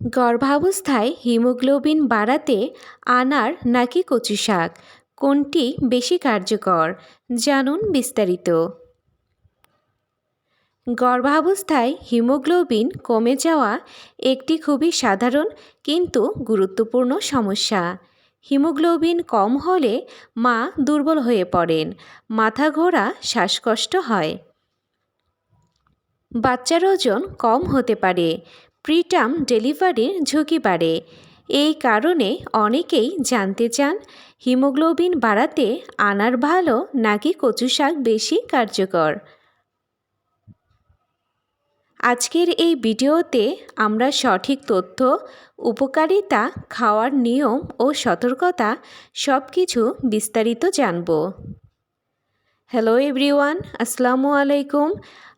গর্ভাবস্থায় হিমোগ্লোবিন বাড়াতে আনার নাকি কচু শাক কোনটি বেশি কার্যকর? জানুন বিস্তারিত। গর্ভাবস্থায় হিমোগ্লোবিন কমে যাওয়া একটি খুবই সাধারণ কিন্তু গুরুত্বপূর্ণ সমস্যা। হিমোগ্লোবিন কম হলে মা দুর্বল হয়ে পড়েন, মাথা ঘোরা, শ্বাসকষ্ট হয়। বাচ্চার ওজন কম হতে পারে, প্রিটার্ম ডেলিভারির ঝুঁকি বাড়ে। এই কারণে অনেকেই জানতে চান হিমোগ্লোবিন বাড়াতে আনার ভালো নাকি কচু শাক বেশি কার্যকর। আজকের এই ভিডিওতে আমরা সঠিক তথ্য, উপকারিতা, খাওয়ার নিয়ম ও সতর্কতা সব কিছু বিস্তারিত জানব। হ্যালো এভরিওয়ান, আসসালামু আলাইকুম।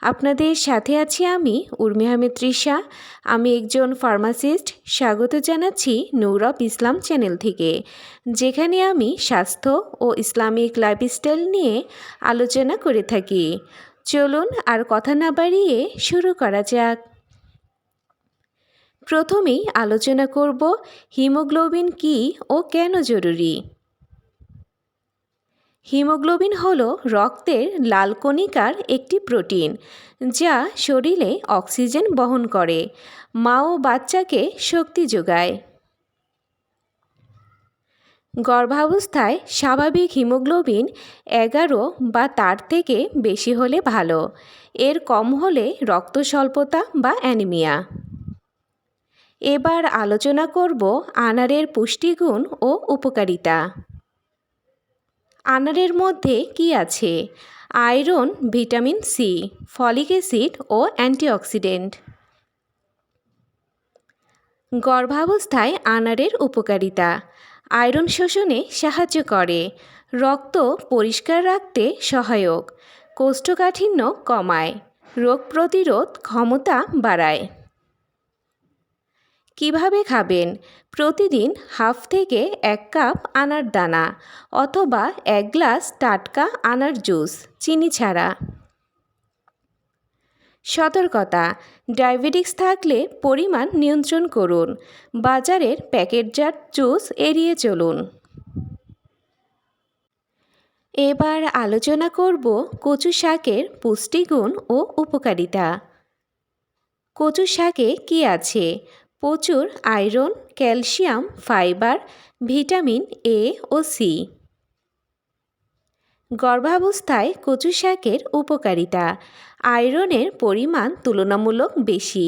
আপনাদের সাথে আছি আমি উর্মি আহমেদ তৃষা। আমি একজন ফার্মাসিস্ট। স্বাগত জানাচ্ছি নূর অফ ইসলাম চ্যানেল থেকে, যেখানে আমি স্বাস্থ্য ও ইসলামিক লাইফস্টাইল নিয়ে আলোচনা করে থাকি। চলুন আর কথা না বাড়িয়ে শুরু করা যাক। প্রথমেই আলোচনা করব হিমোগ্লোবিন কী ও কেন জরুরি। হিমোগ্লোবিন হলো রক্তের লাল কণিকার একটি প্রোটিন, যা শরীরে অক্সিজেন বহন করে, মা ও বাচ্চাকে শক্তি যোগায়। গর্ভাবস্থায় স্বাভাবিক হিমোগ্লোবিন 11 বা তার থেকে বেশি হলে ভালো, এর কম হলে রক্ত স্বল্পতা বা অ্যানিমিয়া। এবার আলোচনা করব আনারের পুষ্টিগুণ ও উপকারিতা। আনারের মধ্যে কি আছে? Iron, vitamin C, folic acid ও অ্যান্টিঅক্সিডেন্ট। গর্ভাবস্থায় আনারের উপকারিতা: আয়রন শোষণে সাহায্য করে, রক্ত পরিষ্কার রাখতে সহায়ক, কোষ্ঠকাঠিন্য কমায়, রোগ প্রতিরোধ ক্ষমতা বাড়ায়। কিভাবে খাবেন? প্রতিদিন হাফ থেকে 1 কাপ আনার দানা অথবা 1 গ্লাস টাটকা আনার জুস, চিনি ছাড়া। সতর্কতা: ডায়াবেটিস থাকলে পরিমাণ নিয়ন্ত্রণ করুন। বাজারের প্যাকেটজাত জুস এড়িয়ে চলুন। এবার আলোচনা করব কচু শাকের পুষ্টিগুণ ও উপকারিতা। কচু শাকে কি আছে? প্রচুর iron, calcium, fibre, vitamin A ও সি। গর্ভাবস্থায় কচু শাকের উপকারিতা: আয়রনের পরিমাণ তুলনামূলক বেশি,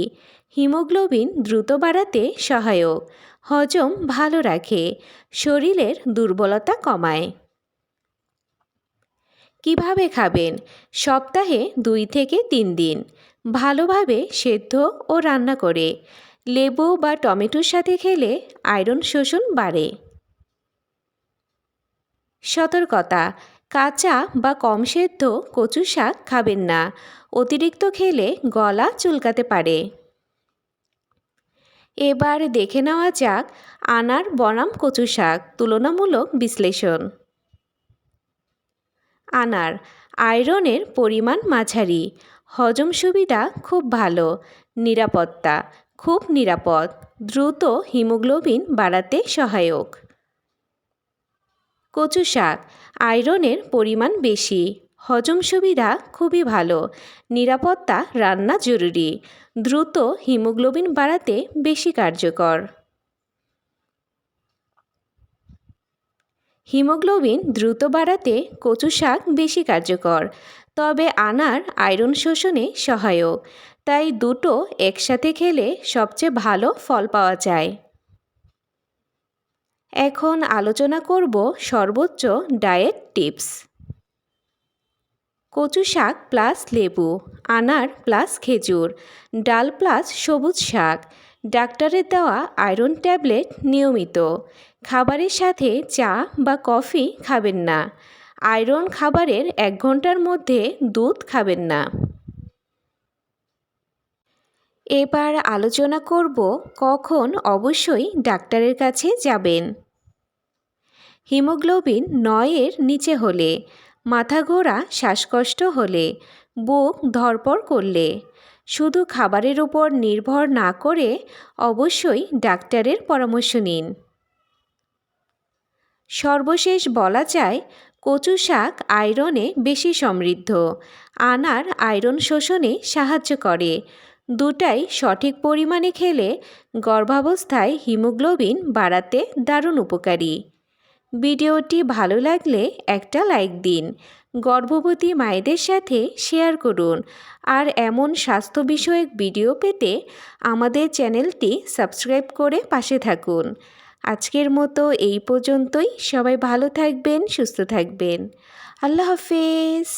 হিমোগ্লোবিন দ্রুত বাড়াতে সহায়ক, হজম ভালো রাখে, শরীরের দুর্বলতা কমায়। কিভাবে খাবেন? সপ্তাহে 2 থেকে 3 দিন, ভালোভাবে সেদ্ধ ও রান্না করে। লেবু বা টমেটোর সাথে খেলে আয়রন শোষণ বাড়ে। সতর্কতা: কাঁচা বা কম সেদ্ধ কচু শাক খাবেন না, অতিরিক্ত খেলে গলা চুলকাতে পারে। এবার দেখে নেওয়া যাক আনার বনাম কচু শাক তুলনামূলক বিশ্লেষণ। আনার: আয়রনের পরিমাণ মাঝারি, হজম সুবিধা খুব ভালো, নিরাপত্তা খুব নিরাপদ, দ্রুত হিমোগ্লোবিন বাড়াতে সহায়ক। কচু শাক: আয়রনের পরিমাণ বেশি, হজম সুবিধা খুবই ভালো, নিরাপত্তা রান্না জরুরি, দ্রুত হিমোগ্লোবিন বাড়াতে বেশি কার্যকর। হিমোগ্লোবিন দ্রুত বাড়াতে কচু শাক বেশি কার্যকর, তবে আনার আয়রন শোষণে সহায়ক, তাই দুটো একসাথে খেলে সবচেয়ে ভালো ফল পাওয়া যায়। এখন আলোচনা করব সর্বোচ্চ ডায়েট টিপস। কচু শাক প্লাস লেবু, আনার প্লাস খেজুর, ডাল প্লাস সবুজ শাক, ডাক্তারের দেওয়া আয়রন ট্যাবলেট নিয়মিত, খাবারের সাথে চা বা কফি খাবেন না, আয়রন খাবারের 1 ঘন্টার মধ্যে দুধ খাবেন না। এবার আলোচনা করব কখন অবশ্যই ডাক্তারের কাছে যাবেন। হিমোগ্লোবিন 9-এর নিচে হলে, মাথা ঘোরা, শ্বাসকষ্ট হলে, বুক ধড়ফড় করলে, শুধু খাবারের উপর নির্ভর না করে অবশ্যই ডাক্তারের পরামর্শ নিন। সর্বশেষ বলা যায়, কচু শাক আয়রনে বেশি সমৃদ্ধ, আনার আয়রন শোষণে সাহায্য করে। দুটাই সঠিক পরিমাণে খেলে গর্ভাবস্থায় হিমোগ্লোবিন বাড়াতে দারুণ উপকারী। ভিডিওটি ভালো লাগলে একটা লাইক দিন, গর্ভবতী মায়েদের সাথে শেয়ার করুন, আর এমন স্বাস্থ্য বিষয়ক ভিডিও পেতে আমাদের চ্যানেলটি সাবস্ক্রাইব করে পাশে থাকুন। আজকের মতো এই পর্যন্তই। সবাই ভালো থাকবেন, সুস্থ থাকবেন। আল্লাহ হাফেজ।